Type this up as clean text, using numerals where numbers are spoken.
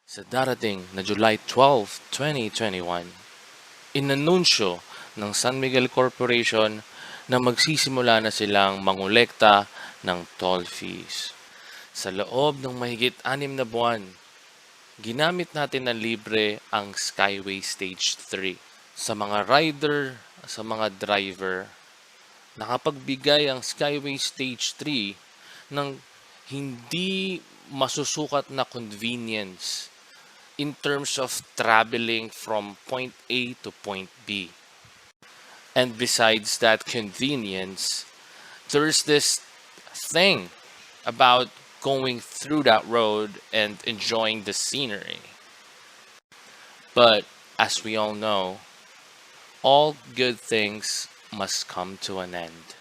Sa darating na July 12, 2021, inanunsyo ng San Miguel Corporation na magsisimula na silang mangolekta ng toll fees. Sa loob ng mahigit 6 na buwan, ginamit natin na libre ang Skyway Stage 3. Sa mga rider, sa mga driver, nakapagbigay ang Skyway Stage 3 ng hindi masusukat na convenience in terms of traveling from point A to point B. And besides that convenience, there's this thing about going through that road and enjoying the scenery. But as we all know, all good things must come to an end.